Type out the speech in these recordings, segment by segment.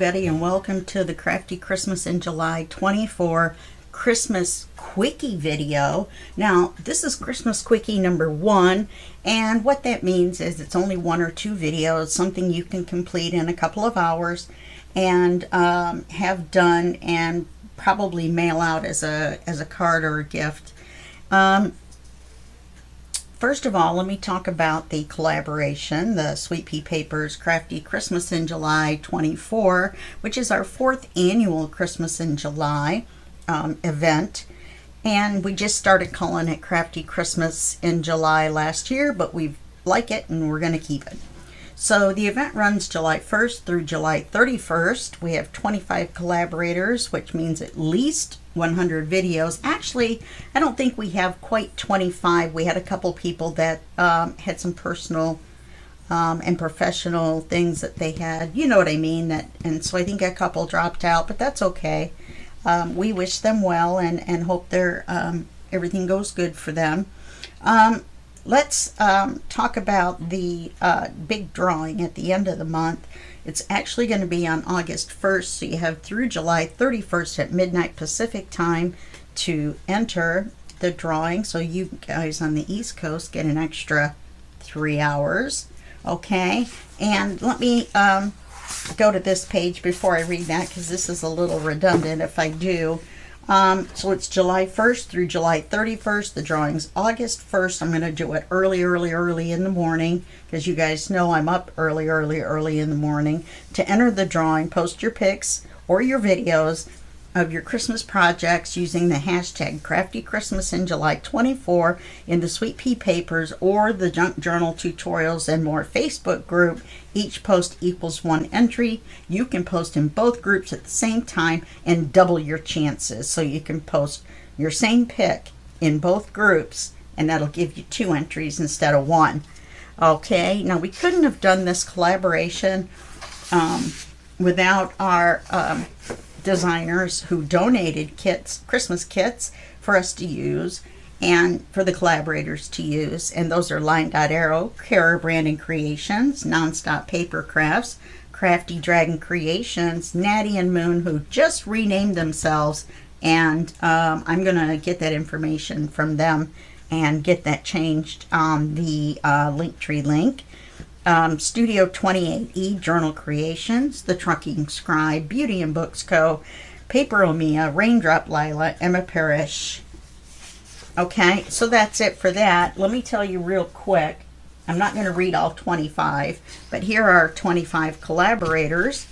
everybody, and welcome to the Crafty Christmas in July 24 Christmas Quickie video. Now, this is Christmas Quickie number 1, and what that means is it's only 1 or 2 videos, something you can complete in a couple of hours and have done and probably mail out as a card or a gift. First of all, let me talk about the collaboration, the Sweet Pea Papers Crafty Christmas in July 24, which is our 4th annual Christmas in July event. And we just started calling it Crafty Christmas in July last year, but we like it and we're going to keep it. So the event runs July 1st through July 31st. We have 25 collaborators, which means at least 100 videos. Actually, I don't think we have quite 25. We had a couple people that had some personal and professional things that they had, you know what I mean, and so I think a couple dropped out, but that's okay. We wish them well and hope their everything goes good for them. Let's talk about the big drawing at the end of the month. It's actually going to be on August 1st, so you have through July 31st at midnight Pacific time to enter the drawing. So you guys on the East Coast get an extra 3 hours. Okay, and let me go to this page before I read that, because this is a little redundant if I do. So it's July 1st through July 31st. The drawing's August 1st. I'm going to do it early in the morning, because you guys know I'm up early in the morning. To enter the drawing, post your pics or your videos of your Christmas projects using the hashtag Crafty Christmas in July 24 in the Sweet Pea Papers or the Junk Journal Tutorials and More Facebook group. Each post equals 1 entry. You can post in both groups at the same time and double your chances. So you can post your same pic in both groups, and that'll give you 2 entries instead of 1. Okay, now we couldn't have done this collaboration without our designers who donated kits, Christmas kits for us to use and for the collaborators to use, and those are Line Dot Arrow, Cara Branding Creations, Nonstop Paper Crafts, Crafty Dragon Creations, Natty and Moon, who just renamed themselves, and I'm gonna get that information from them and get that changed on the Linktree link. Studio 28E Journal Creations, The Trucking Scribe, Beauty and Books Co., Paper Omia, Raindrop Lila, Emma Parrish. Okay, so that's it for that. Let me tell you real quick, I'm not going to read all 25, but here are 25 collaborators.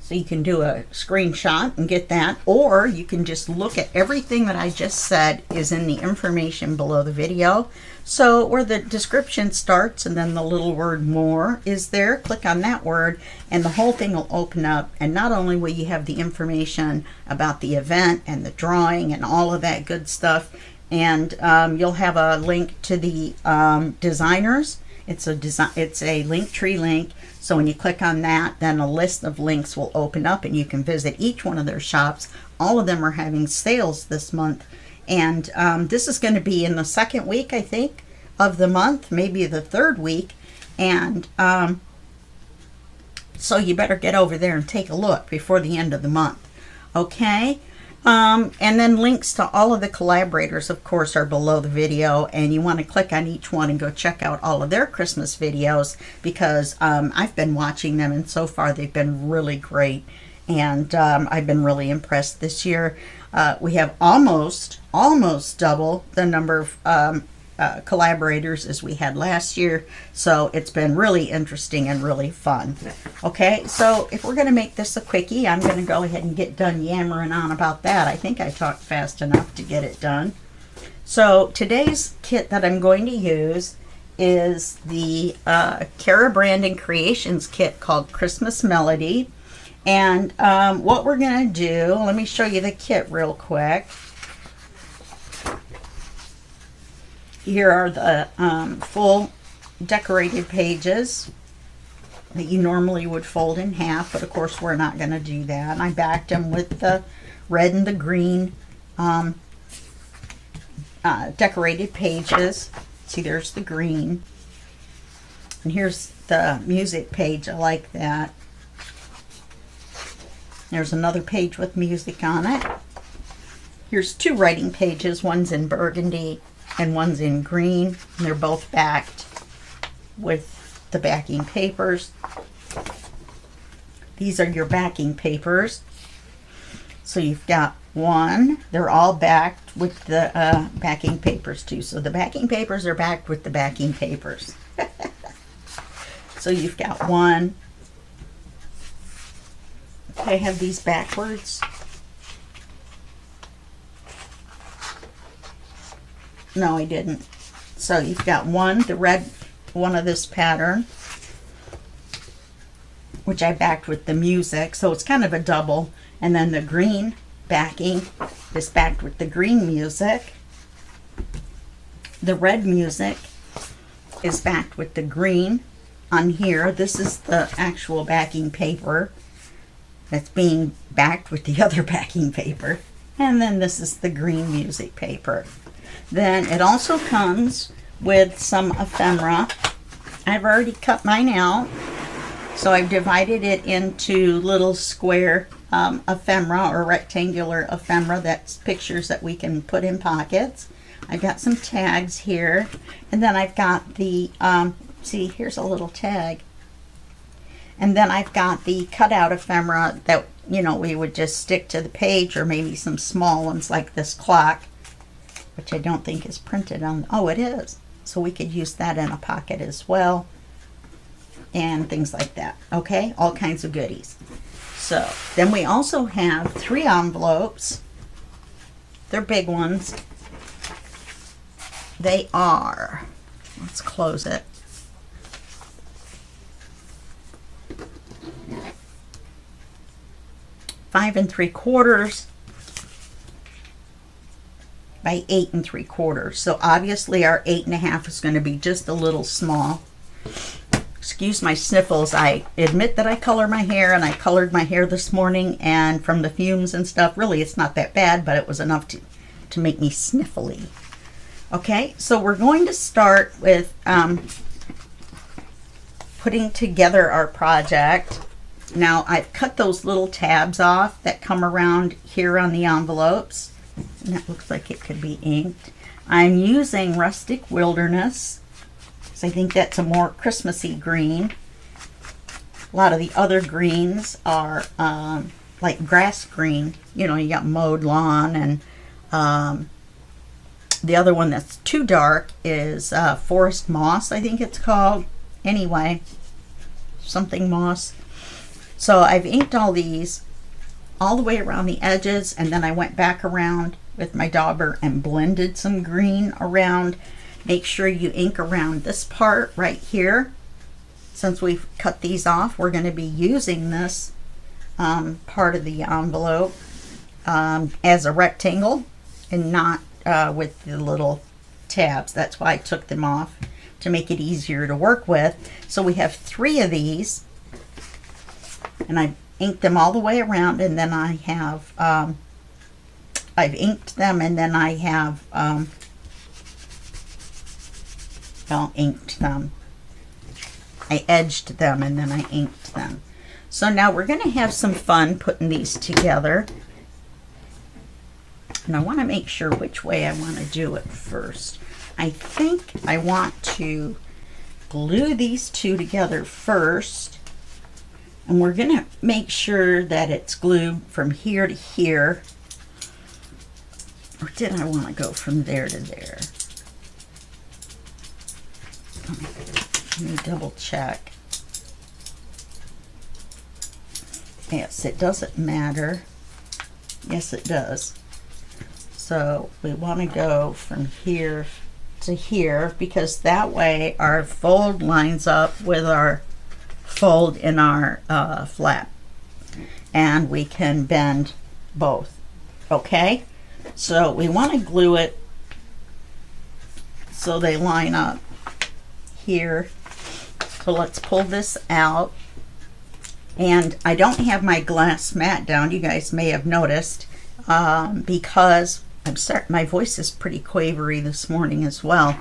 So you can do a screenshot and get that, or you can just look at everything that I just said is in the information below the video. So where the description starts and then the little word more is there, click on that word and the whole thing will open up, and not only will you have the information about the event and the drawing and all of that good stuff, and you'll have a link to the designers. It's a Linktree link. So when you click on that, then a list of links will open up and you can visit each one of their shops. All of them are having sales this month. And this is going to be in the 2nd week, I think, of the month, maybe the 3rd week. And so you better get over there and take a look before the end of the month. Okay? And then links to all of the collaborators, of course, are below the video, and you want to click on each one and go check out all of their Christmas videos, because I've been watching them and so far they've been really great, and I've been really impressed this year. We have almost double the number of collaborators as we had last year, so it's been really interesting and really fun. Okay, so if we're going to make this a quickie, I'm going to go ahead and get done yammering on about that. I think I talked fast enough to get it done. So today's kit that I'm going to use is the Cara Branding Creations kit called Christmas Melody. And what we're going to do, let me show you the kit real quick. Here are the full decorated pages that you normally would fold in half, but of course we're not going to do that. And I backed them with the red and the green decorated pages. See, there's the green. And here's the music page. I like that. There's another page with music on it. Here's two writing pages. One's in burgundy and one's in green. And they're both backed with the backing papers. These are your backing papers. So you've got one. They're all backed with the backing papers too. So the backing papers are backed with the backing papers. So you've got one. I have these backwards. No, I didn't. So you've got one, the red one of this pattern, which I backed with the music. So it's kind of a double. And then the green backing is backed with the green music. The red music is backed with the green on here. This is the actual backing paper that's being backed with the other backing paper. And then this is the green music paper. Then it also comes with some ephemera. I've already cut mine out. So I've divided it into little square ephemera or rectangular ephemera. That's pictures that we can put in pockets. I've got some tags here. And then I've got the, see, here's a little tag. And then I've got the cutout ephemera that, you know, we would just stick to the page, or maybe some small ones like this clock, which I don't think is printed on. Oh, it is. So we could use that in a pocket as well. And things like that. Okay, all kinds of goodies. So then we also have 3 envelopes. They're big ones. They are, let's close it. Five and 3/4 by 8 3/4. So obviously our 8 1/2 is going to be just a little small. Excuse my sniffles. I admit that I color my hair, and I colored my hair this morning, and from the fumes and stuff, really it's not that bad, but it was enough to make me sniffly. Okay, so we're going to start with putting together our project. Now I've cut those little tabs off that come around here on the envelopes, and that looks like it could be inked. I'm using Rustic Wilderness. I think that's a more Christmassy green. A lot of the other greens are like grass green. You know, you got mowed lawn, and the other one that's too dark is forest moss, I think it's called. Anyway, something moss. So I've inked all these all the way around the edges, and then I went back around with my dauber and blended some green around. Make sure you ink around this part right here. Since we've cut these off, we're going to be using this part of the envelope as a rectangle and not with the little tabs. That's why I took them off, to make it easier to work with. So we have 3 of these, and I inked them all the way around, and then I have I've inked them, and then I have inked them. I edged them, and then I inked them. So now we're going to have some fun putting these together. And I want to make sure which way I want to do it first. I think I want to glue these two together first. And we're going to make sure that it's glued from here to here. Or did I want to go from there to there? Let me double check. Yes, it doesn't matter. Yes, it does. So we want to go from here to here, because that way our fold lines up with our fold in our flap, and we can bend both. Okay, so we want to glue it so they line up here. So let's pull this out. And I don't have my glass mat down, you guys may have noticed, because I'm sorry, my voice is pretty quavery this morning as well.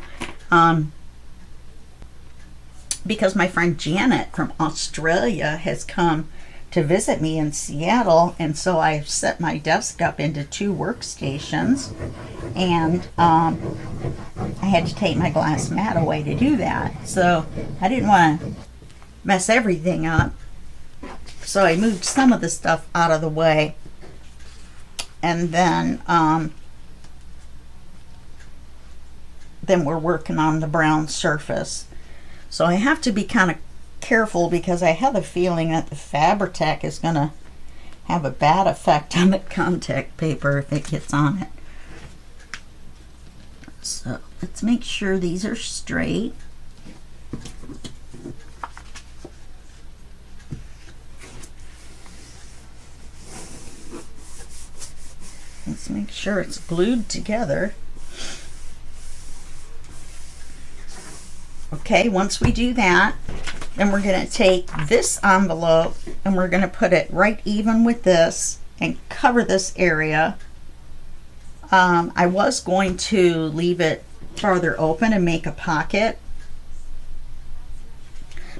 because my friend Janet from Australia has come to visit me in Seattle, and so I've set my desk up into 2 workstations, and I had to take my glass mat away to do that. So I didn't want to mess everything up, so I moved some of the stuff out of the way, and then we're working on the brown surface. So I have to be kind of careful because I have a feeling that the Fabri-Tac is going to have a bad effect on the contact paper if it gets on it. So let's make sure these are straight. Let's make sure it's glued together. Okay, once we do that, then we're going to take this envelope and we're going to put it right even with this and cover this area. I was going to leave it farther open and make a pocket,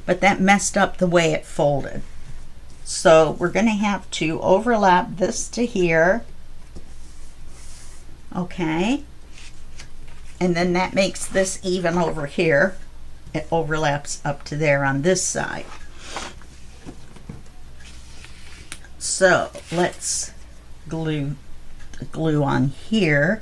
but that messed up the way it folded. So we're going to have to overlap this to here. Okay, and then that makes this even over here. It overlaps up to there on this side. So let's glue the glue on here.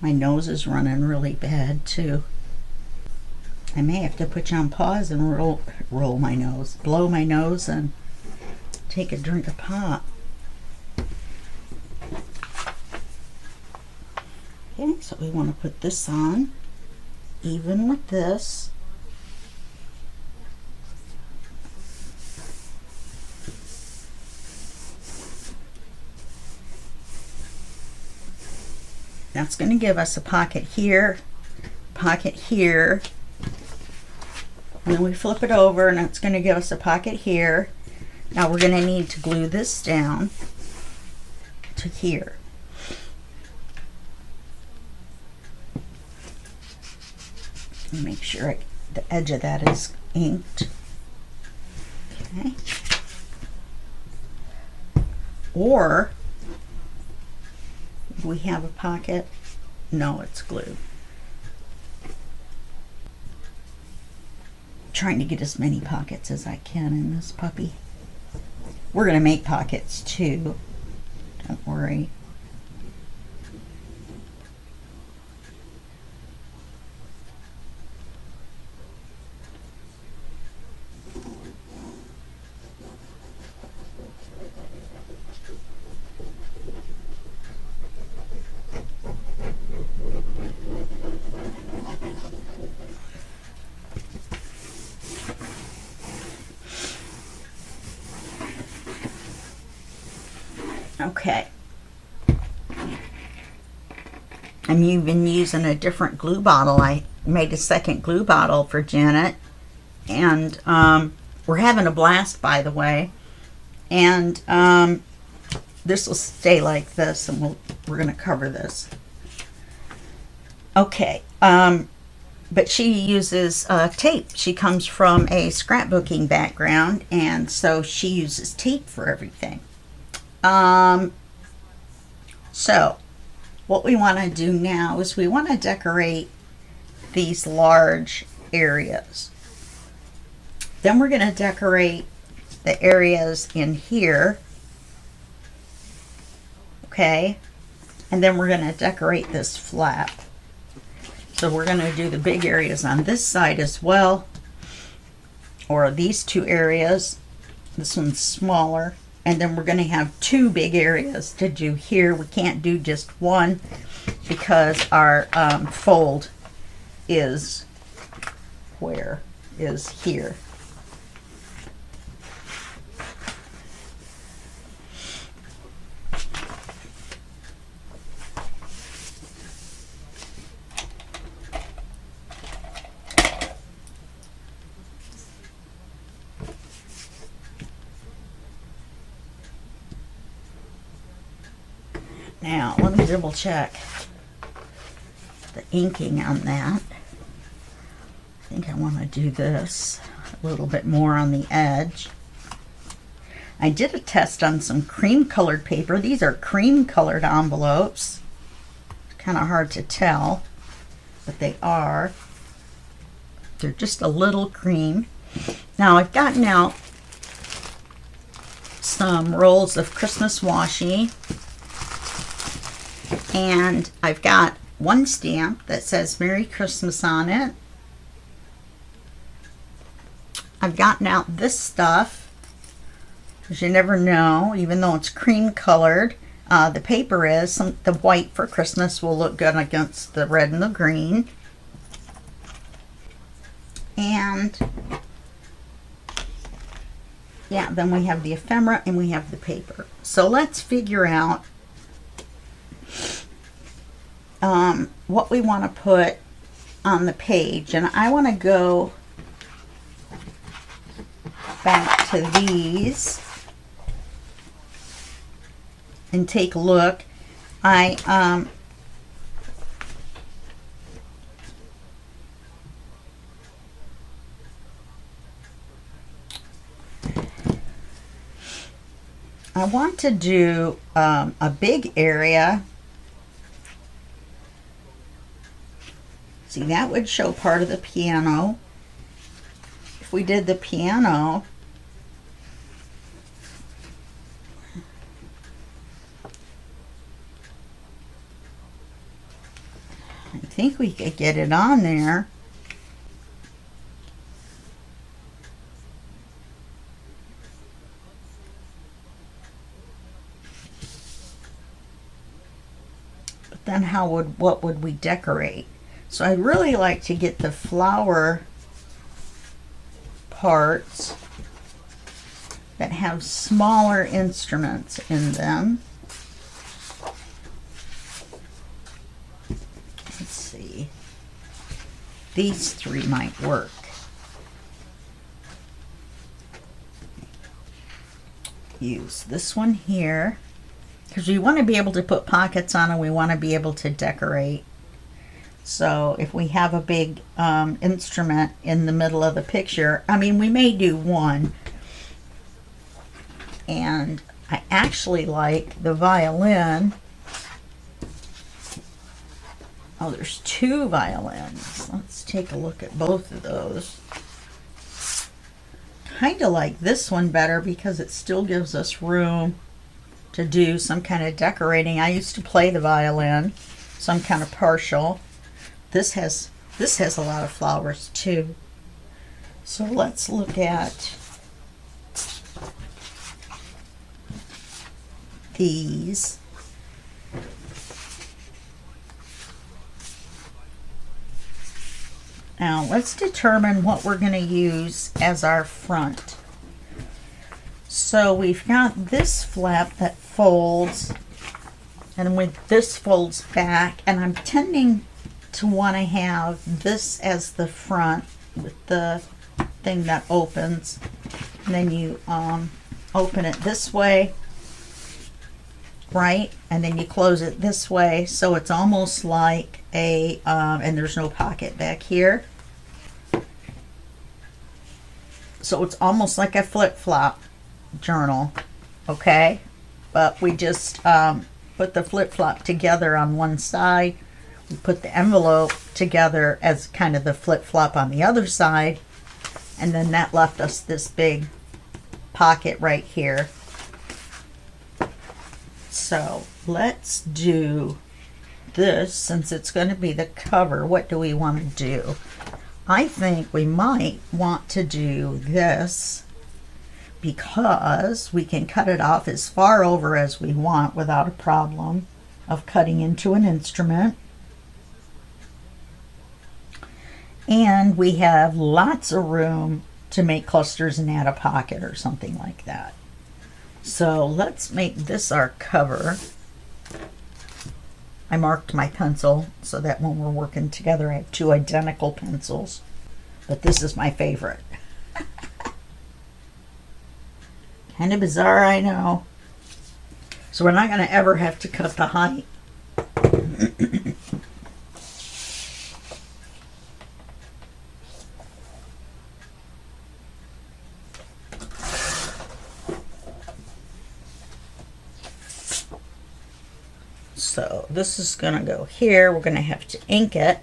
My nose is running really bad too. I may have to put you on pause and blow my nose and take a drink of pop. Okay, so we want to put this on even with this. That's going to give us a pocket here, and then we flip it over and it's going to give us a pocket here. Now we're going to need to glue this down to here. And make sure the edge of that is inked. Okay. Or do we have a pocket? No, it's glued. Trying to get as many pockets as I can in this puppy. We're going to make pockets too. Don't worry. Okay. I'm even using a different glue bottle. I made a second glue bottle for Janet, and we're having a blast, by the way. And this will stay like this, and we're going to cover this. Okay. But she uses tape. She comes from a scrapbooking background, and so she uses tape for everything. So what we want to do now is we want to decorate these large areas. Then we're going to decorate the areas in here. Okay. And then we're going to decorate this flap. So we're going to do the big areas on this side as well, or these 2 areas. This one's smaller. And then we're going to have 2 big areas to do here. We can't do just one because our fold is here. Now, let me double check the inking on that. I think I want to do this a little bit more on the edge. I did a test on some cream colored paper. These are cream colored envelopes. It's kind of hard to tell, but they are. They're just a little cream. Now I've gotten out some rolls of Christmas washi, and I've got one stamp that says Merry Christmas on it. I've gotten out this stuff, because you never know, even though it's cream colored, the paper is, the white for Christmas will look good against the red and the green. And yeah, then we have the ephemera and we have the paper. So let's figure out what we want to put on the page. And I want to go back to these and take a look. I want to do a big area. See, that would show part of the piano. If we did the piano, I think we could get it on there. But then what would we decorate? So I'd really like to get the flower parts that have smaller instruments in them. Let's see. These three might work. Use this one here, because we want to be able to put pockets on and we want to be able to decorate. So if we have a big instrument in the middle of the picture, I mean, we may do one. And I actually like the violin. Oh, there's two violins. Let's take a look at both of those. Kind of like this one better because it still gives us room to do some kind of decorating. I used to play the violin, so I'm kind of partial. This has a lot of flowers too. So let's look at these. Now let's determine what we're going to use as our front. So we've got this flap that folds, and with this folds back, and I'm tending to want to have this as the front with the thing that opens, and then you open it this way, right, and then you close it this way, so it's almost like a and there's no pocket back here, so it's almost like a flip-flop journal. Okay, but we just put the flip-flop together on one side. We put the envelope together as kind of the flip-flop on the other side, and then that left us this big pocket right here. So let's do this, since it's going to be the cover. What do we want to do? I think we might want to do this, because we can cut it off as far over as we want without a problem of cutting into an instrument. And we have lots of room to make clusters and add a pocket or something like that. So let's make this our cover. I marked my pencil so that when we're working together I have two identical pencils. But this is my favorite. Kind of bizarre, I know. So we're not going to ever have to cut the height. So this is going to go here. We're going to have to ink it.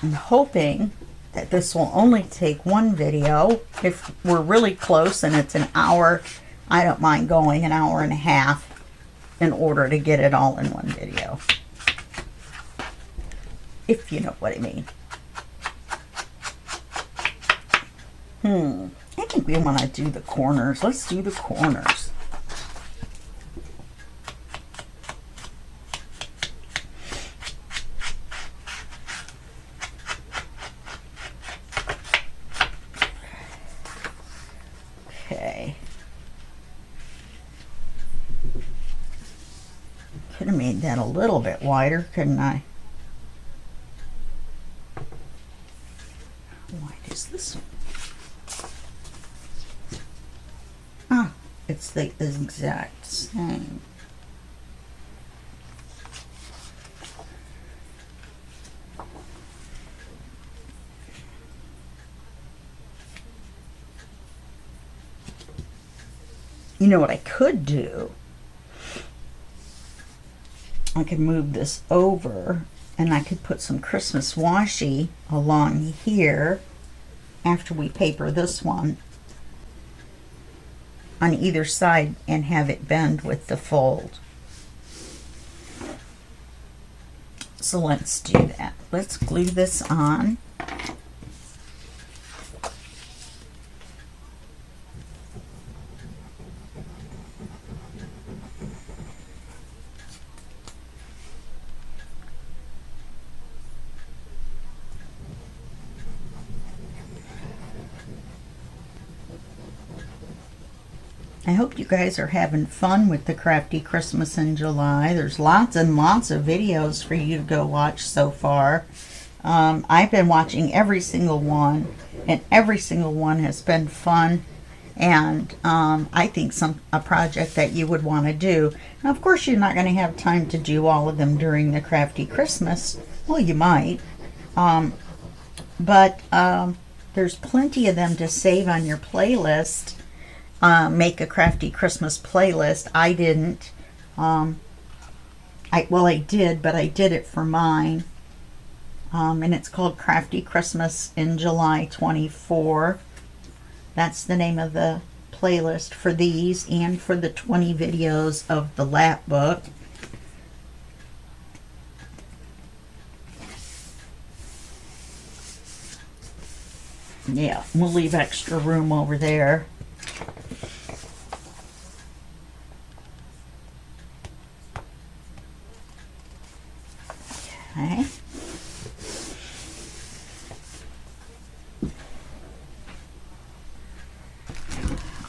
I'm hoping that this will only take one video. If we're really close and it's an hour, I don't mind going an hour and a half in order to get it all in one video. If you know what I mean. I think we want to do the corners. Let's do the corners. Okay. Could have made that a little bit wider, couldn't I? Why is this one? Ah, it's the exact same. You know what I could do? I could move this over and I could put some Christmas washi along here after we paper this one on either side and have it bend with the fold. So let's do that. Let's glue this on. I hope you guys are having fun with the Crafty Christmas in July. There's lots and lots of videos for you to go watch so far. I've been watching every single one, and every single one has been fun, and I think a project that you would want to do. Now, of course, you're not going to have time to do all of them during the Crafty Christmas. Well, you might, but there's plenty of them to save on your playlist. Make a Crafty Christmas playlist. I didn't. I did, but I did it for mine. And it's called Crafty Christmas in July 24. That's the name of the playlist for these and for the 20 videos of the lap book. Yeah, we'll leave extra room over there. Okay.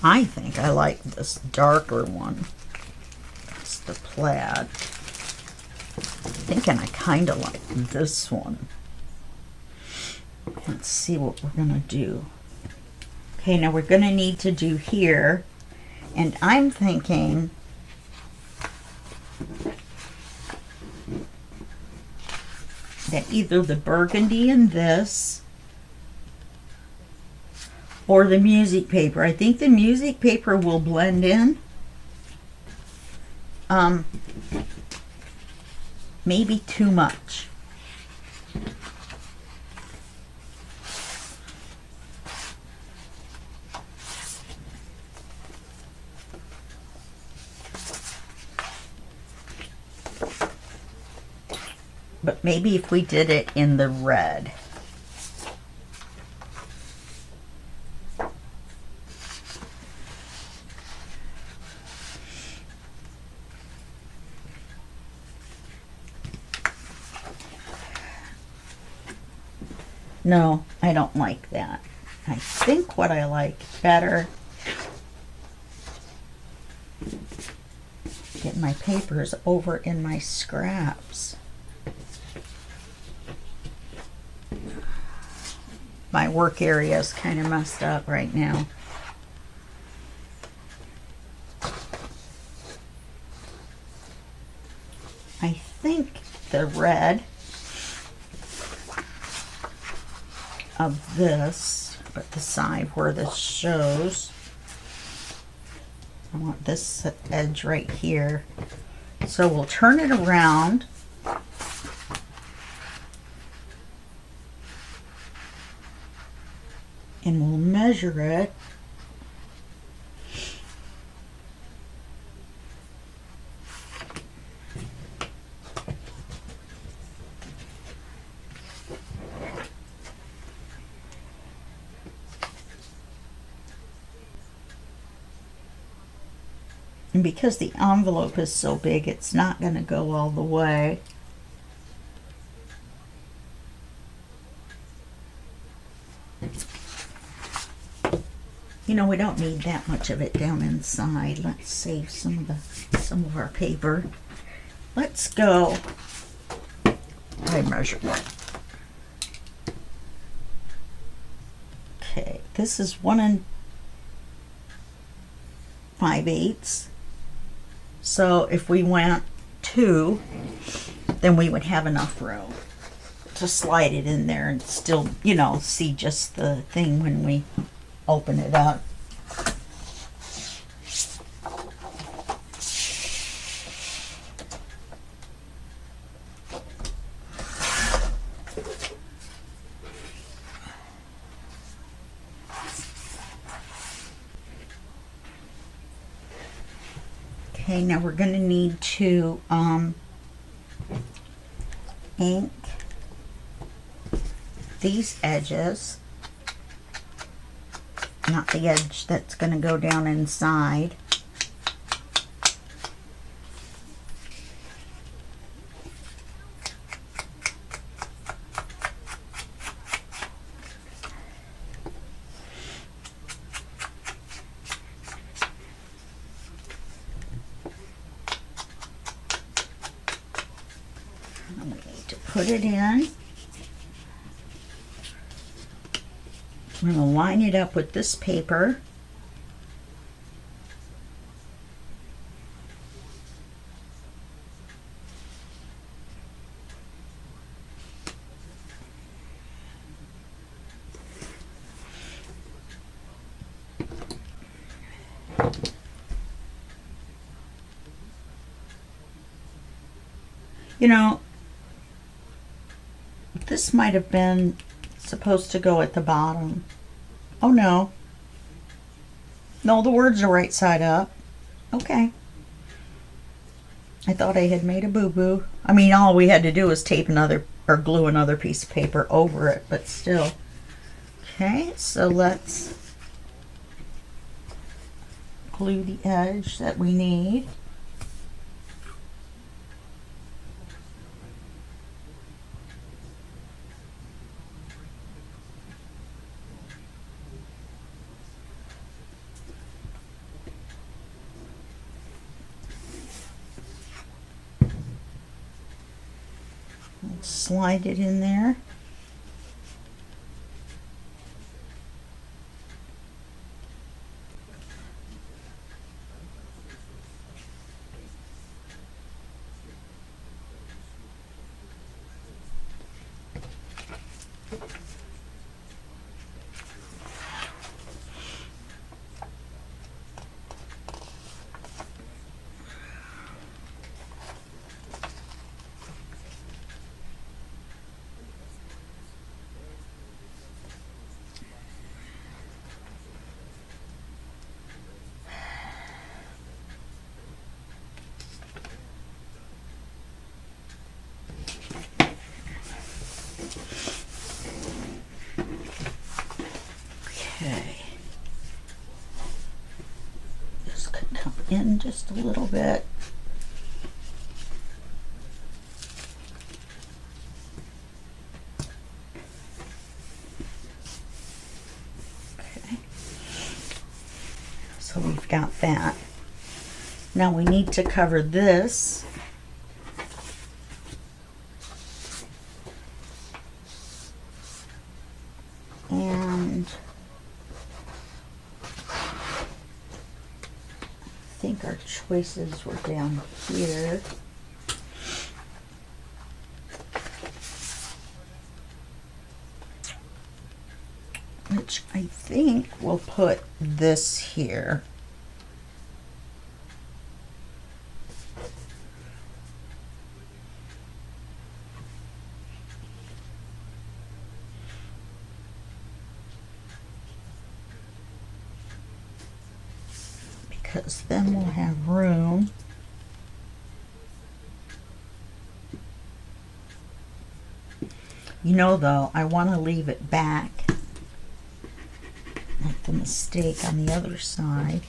I think I like this darker one. That's the plaid. Thinking I kind of like this one. Let's see what we're going to do. Okay, now we're going to need to do here, and I'm thinking that either the burgundy in this or the music paper. I think the music paper will blend in. Maybe too much. But maybe if we did it in the red. No, I don't like that. I think what I like better, get my papers over in my scraps. my work area is kind of messed up right now. I think the red of this, but the side where this shows, I want this edge right here. So we'll turn it around. And we'll measure it. And because the envelope is so big, it's not going to go all the way. You know, we don't need that much of it down inside. Let's save some of our paper. Let's go. I measured it. Okay, this is 1 5/8. So if we went 2, then we would have enough room to slide it in there and still, you know, see just the thing when we open it up. Okay, now we're going to need to ink these edges, not the edge that's going to go down inside. And we need to put it in. I'm going to line it up with this paper. You know, this might have been supposed to go at the bottom. Oh no. No, the words are right side up. Okay. I thought I had made a boo-boo. I mean, all we had to do was tape another, or glue another piece of paper over it, but still. Okay, so let's glue the edge that we need. Slide it in there. Okay. This could come in just a little bit. Okay. So we've got that. Now we need to cover this. think our choices were down here. Which I think we'll put this here. Because then we'll have room. You know, though, I want to leave it back, like the mistake on the other side,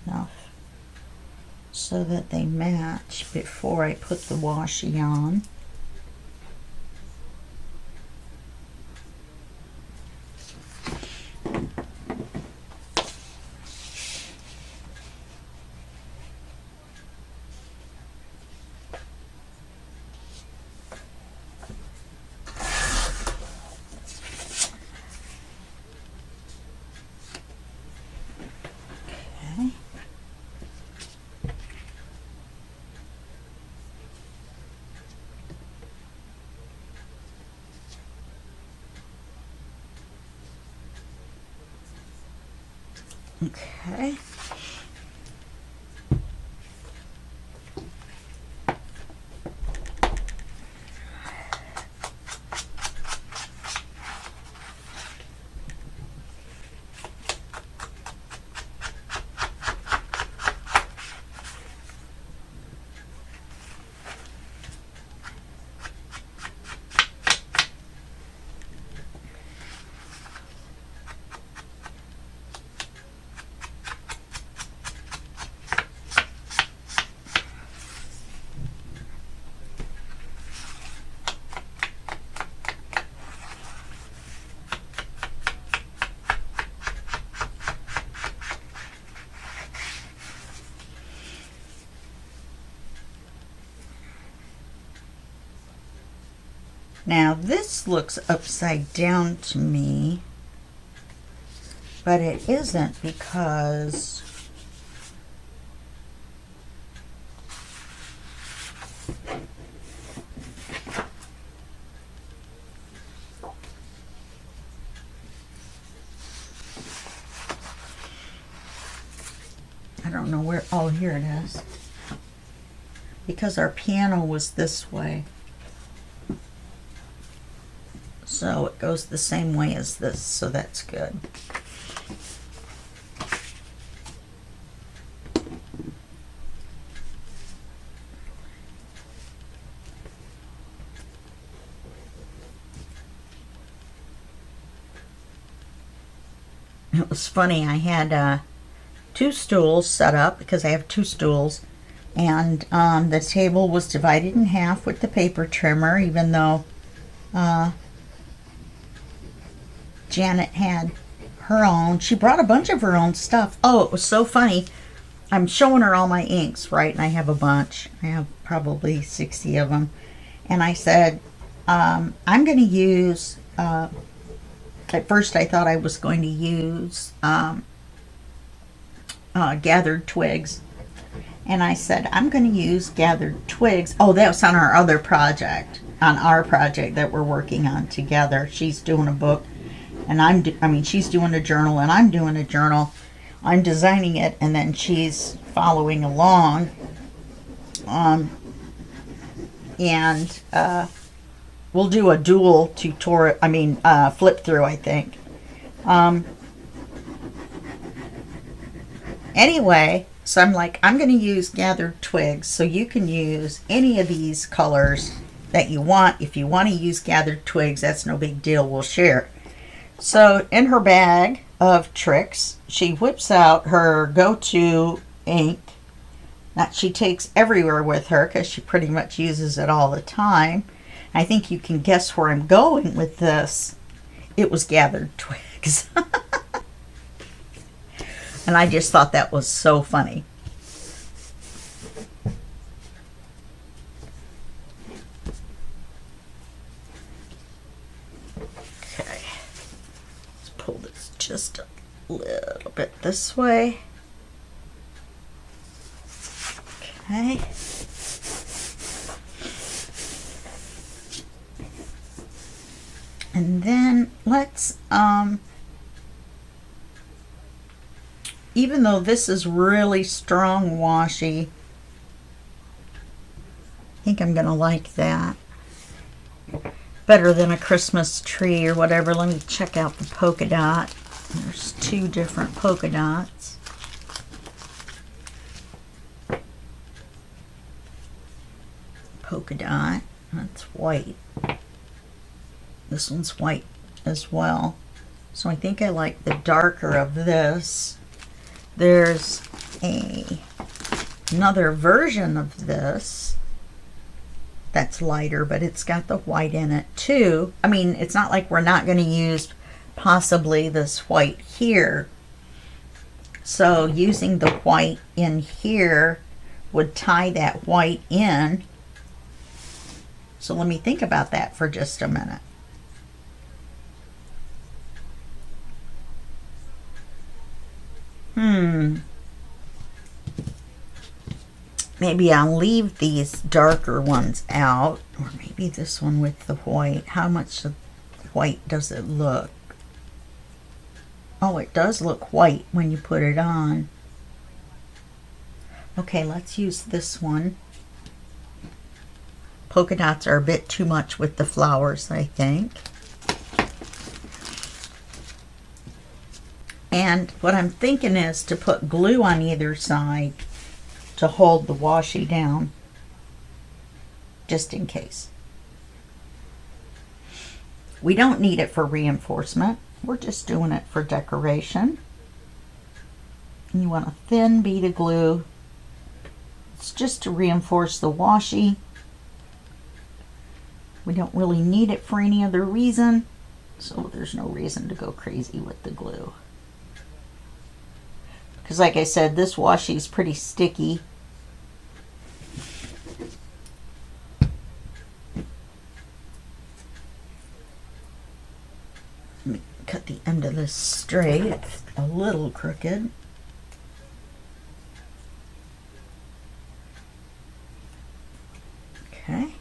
enough so that they match before I put the washi on. Okay. Now this looks upside down to me, but it isn't because I don't know where, oh, here it is. Because our piano was this way. So it goes the same way as this, so that's good. It was funny, I had two stools set up because I have two stools, and the table was divided in half with the paper trimmer, even though Janet had her own. She brought a bunch of her own stuff. Oh, it was so funny. I'm showing her all my inks, right? And I have a bunch. I have probably 60 of them. And I said, I'm going to use, at first I thought I was going to use gathered twigs. And I said, I'm going to use gathered twigs. Oh, that was on our other project, on our project that we're working on together. She's doing a book. And she's doing a journal and I'm doing a journal. I'm designing it and then she's following along. We'll do a dual tutorial, flip through, I think. Anyway, so I'm like, I'm going to use gathered twigs, so you can use any of these colors that you want. If you want to use gathered twigs, that's no big deal. We'll share. So in her bag of tricks, she whips out her go-to ink that she takes everywhere with her because she pretty much uses it all the time. I think you can guess where I'm going with this. It was gathered twigs. And I just thought that was so funny. Okay. Let's pull this just a little bit this way. Okay. And then let's, even though this is really strong washi, I think I'm gonna like that better than a Christmas tree or whatever. Let me check out the polka dot. There's two different polka dots. Polka dot, that's white. This one's white as well. So I think I like the darker of this. There's another version of this that's lighter, but it's got the white in it too. I mean, it's not like we're not going to use possibly this white here. So using the white in here would tie that white in. So let me think about that for just a minute. Maybe I'll leave these darker ones out, or maybe this one with the white. How much of white does it look? Oh, it does look white when you put it on. Okay, let's use this one. Polka dots are a bit too much with the flowers, I think. And what I'm thinking is to put glue on either side to hold the washi down, just in case. We don't need it for reinforcement. We're just doing it for decoration. And you want a thin bead of glue. It's just to reinforce the washi. We don't really need it for any other reason, so there's no reason to go crazy with the glue. Because like I said, this washi is pretty sticky. Let me cut the end of this straight. It's a little crooked. Okay.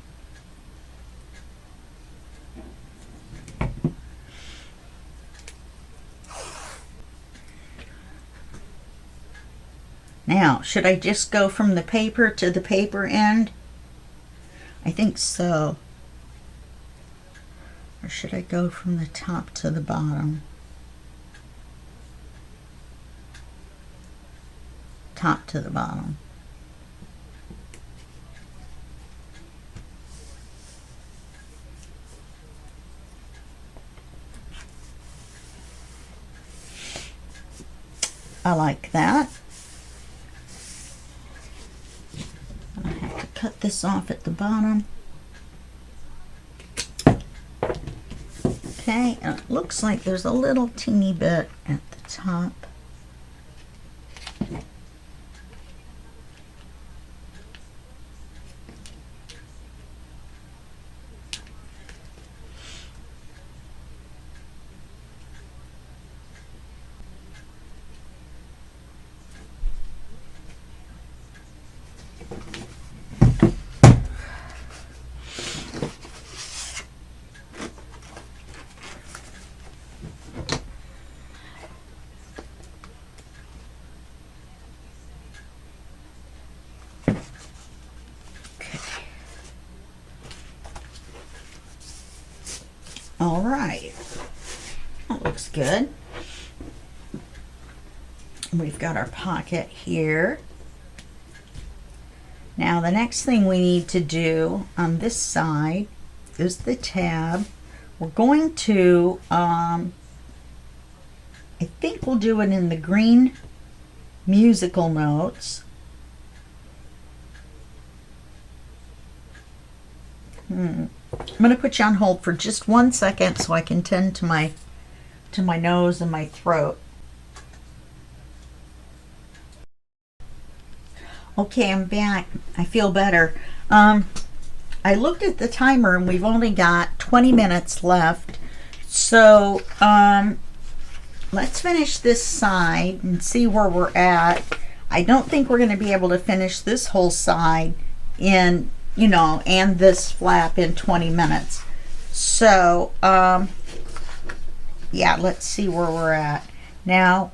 Now, should I just go from the paper to the paper end? I think so. Or should I go from the top to the bottom? Top to the bottom. I like that. I have to cut this off at the bottom. Okay, and it looks like there's a little teeny bit at the top. All right, that looks good. We've got our pocket here. Now the next thing we need to do on this side is the tab. We're going to, I think we'll do it in the green musical notes. I'm going to put you on hold for just 1 second so I can tend to my nose and my throat. Okay, I'm back. I feel better. I looked at the timer and we've only got 20 minutes left. So let's finish this side and see where we're at. I don't think we're going to be able to finish this whole side in, you know, and this flap in 20 minutes. So, yeah, let's see where we're at. Now,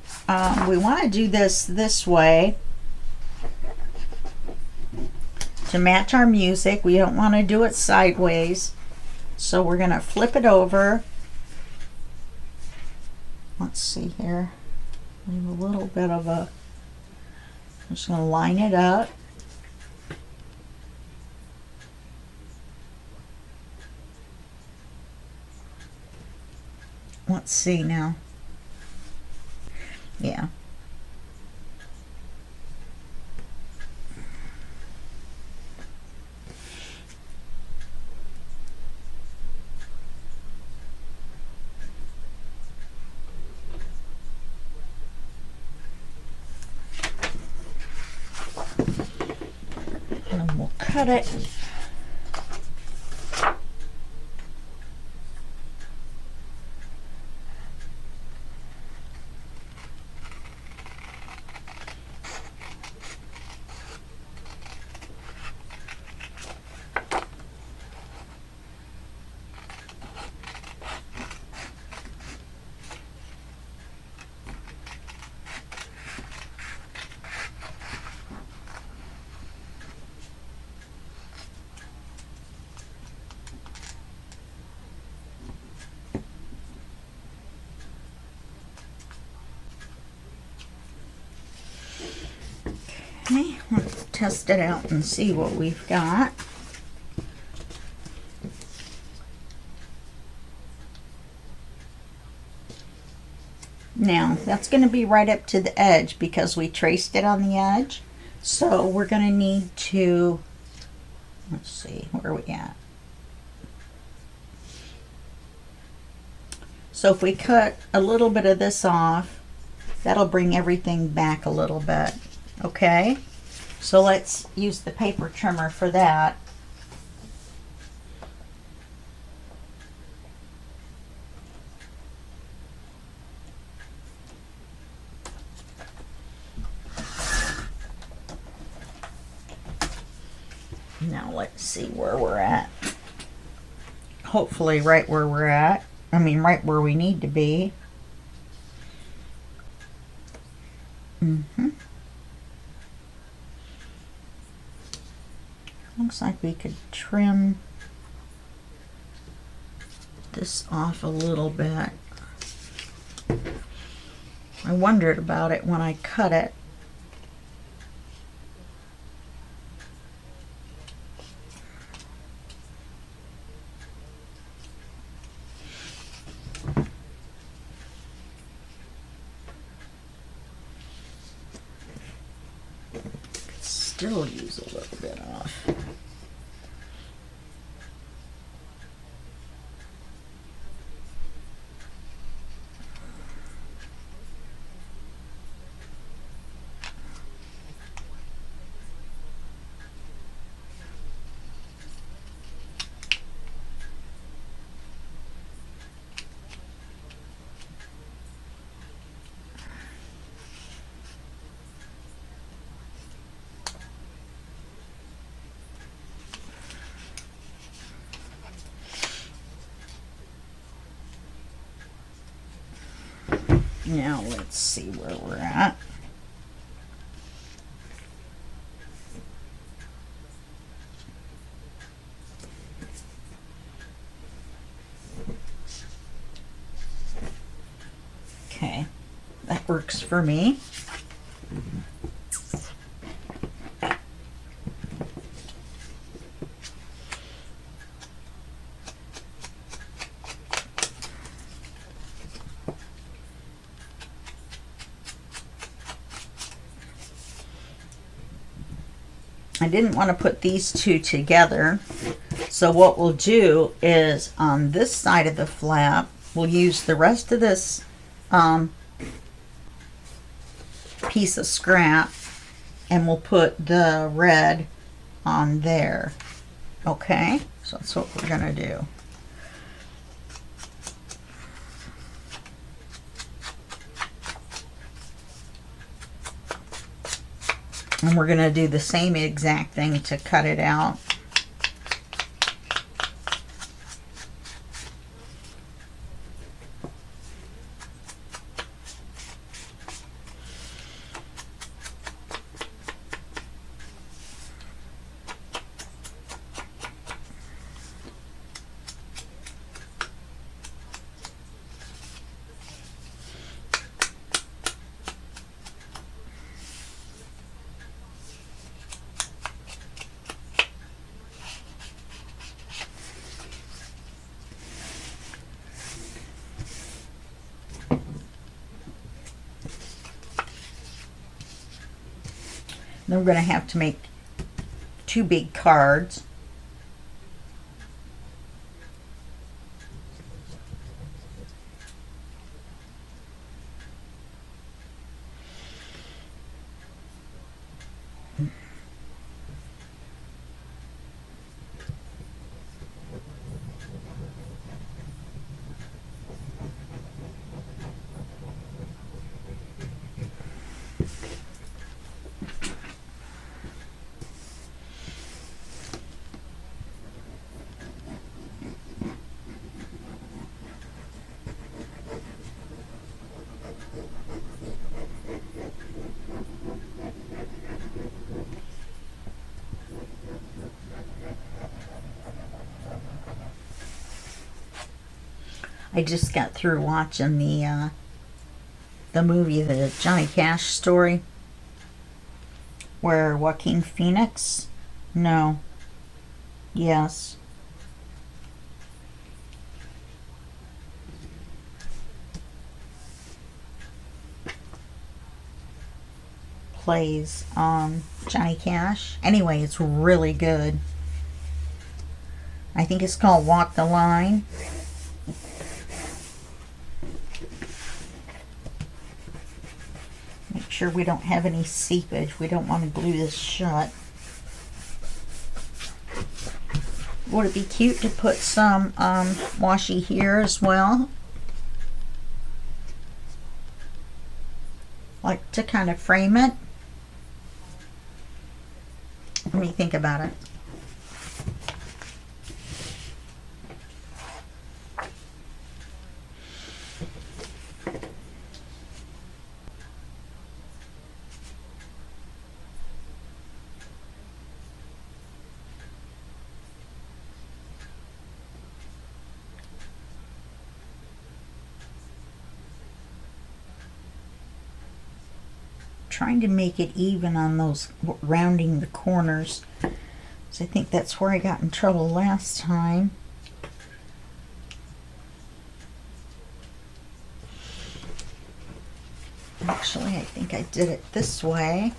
we want to do this way to match our music. We don't want to do it sideways. So we're going to flip it over. Let's see here. Leave a little bit of a, I'm just going to line it up. Let's see now. Yeah. And we'll cut it. Okay, let's test it out and see what we've got. Now, that's going to be right up to the edge because we traced it on the edge. So we're going to need to, let's see, where are we at? So if we cut a little bit of this off, that'll bring everything back a little bit. Okay, so let's use the paper trimmer for that. Now let's see where we're at. Hopefully right where we're at. I mean, right where we need to be. Looks like we could trim this off a little bit. I wondered about it when I cut it. Still use a little bit off. Now let's see where we're at. Okay, that works for me. I didn't want to put these two together, so what we'll do is on this side of the flap, we'll use the rest of this piece of scrap and we'll put the red on there. Okay, so that's what we're gonna do. And we're going to do the same exact thing to cut it out. Then we're going to have to make 2 big cards. I just got through watching the movie, the Johnny Cash story, where Joaquin Phoenix, no, yes, plays Johnny Cash. Anyway, it's really good. I think it's called Walk the Line. Make sure we don't have any seepage. We don't want to glue this shut. Would it be cute to put some washi here as well? Like to kind of frame it? Let me think about it. Trying to make it even on those rounding the corners, so I think that's where I got in trouble last time. Actually, I think I did it this way.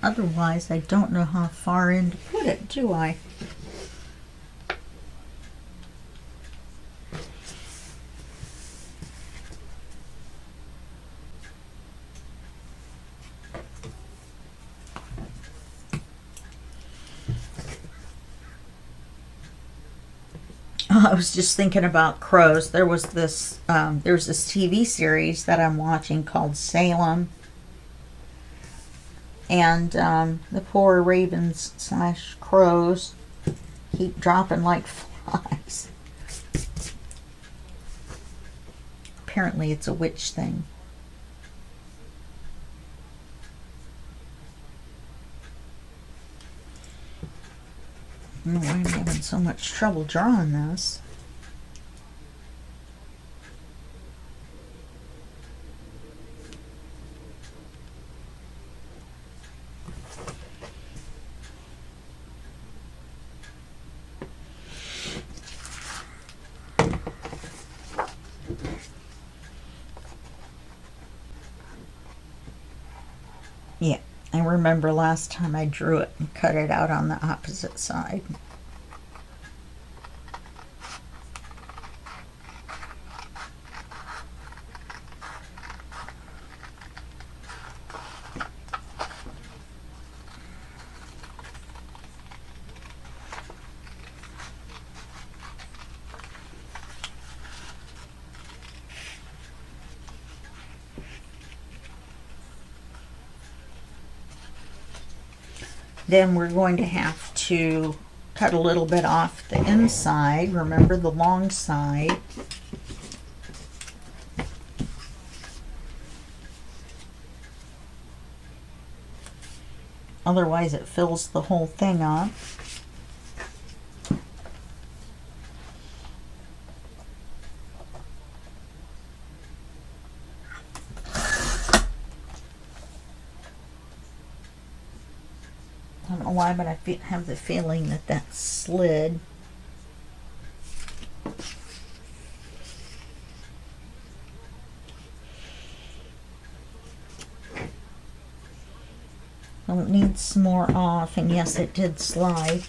Otherwise, I don't know how far in to put it, do I? I was just thinking about crows. There's this TV series that I'm watching called Salem. And the poor ravens / crows keep dropping like flies. Apparently it's a witch thing. I don't know why I'm having so much trouble drawing this. Yeah, I remember last time I drew it and cut it out on the opposite side. Then we're going to have to cut a little bit off the inside. Remember the long side. Otherwise it fills the whole thing up. I don't know why, but I have the feeling that that slid. It needs some more off, and yes, it did slide.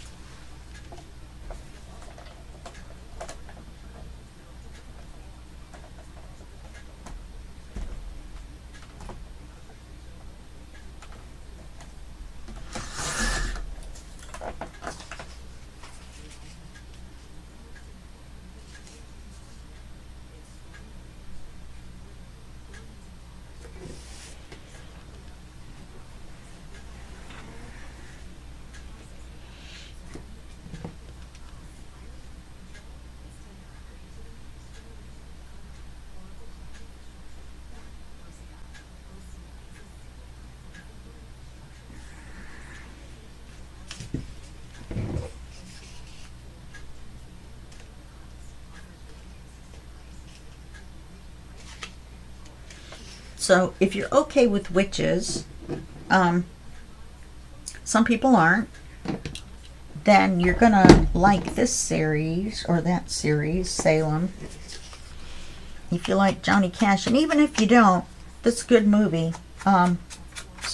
So if you're okay with witches, some people aren't, then you're gonna like this series or that series, Salem. If you like Johnny Cash, and even if you don't, this is a good movie. So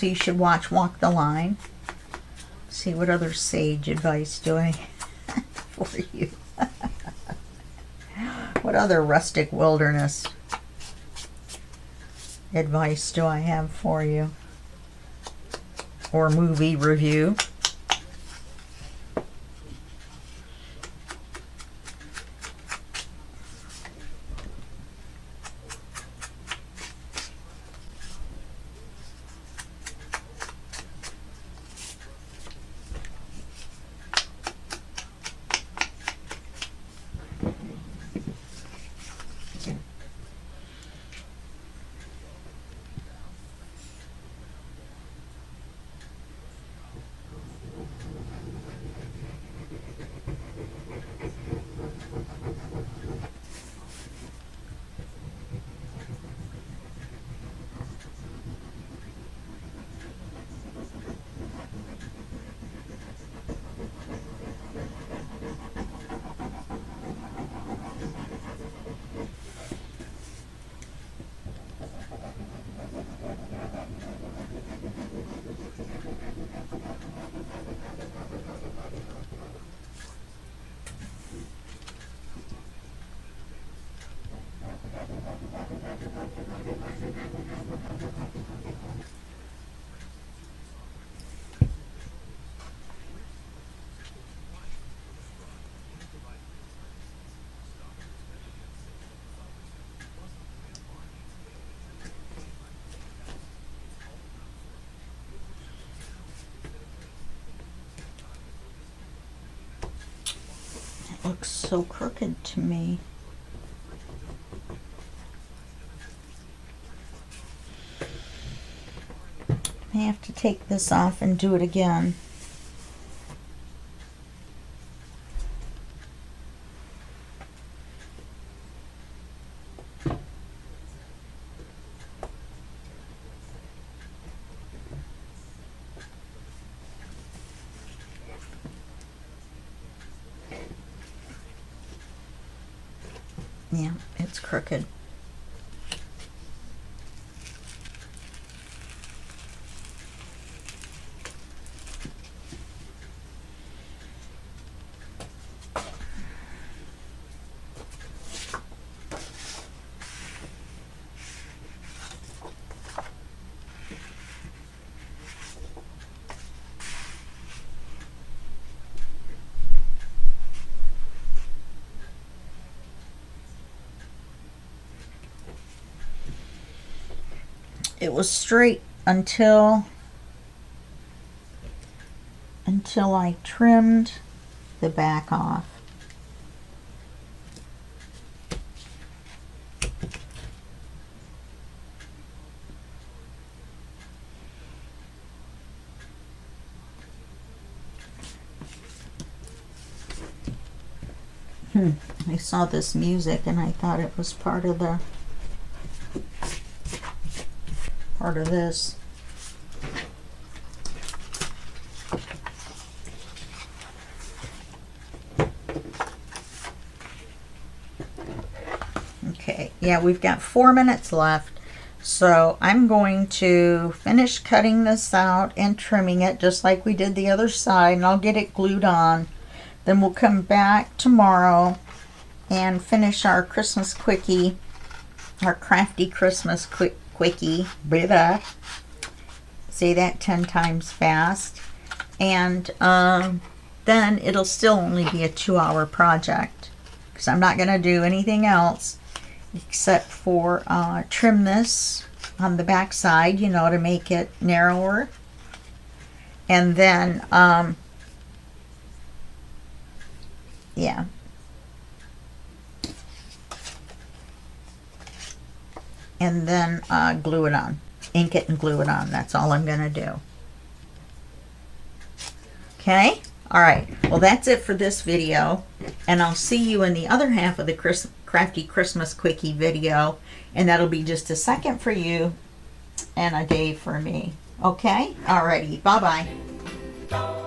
you should watch Walk the Line. See what other sage advice do I have for you. What other rustic wilderness advice do I have for you? Or movie review. Looks so crooked to me. I have to take this off and do it again. Yeah, it's crooked. It was straight until until I trimmed the back off. I saw this music and I thought it was part of this. Okay, yeah, we've got 4 minutes left. So I'm going to finish cutting this out and trimming it just like we did the other side, and I'll get it glued on. Then we'll come back tomorrow and finish our Christmas quickie, our crafty Christmas quickie. Blah. Say that 10 times fast. And then it'll still only be a 2-hour project because I'm not going to do anything else except for trim this on the back side, you know, to make it narrower. And then yeah. And then glue it on. Ink it and glue it on. That's all I'm going to do. Okay? Alright. Well, that's it for this video. And I'll see you in the other half of the Crafty Christmas Quickie video. And that'll be just a second for you and a day for me. Okay? Alrighty. Bye-bye.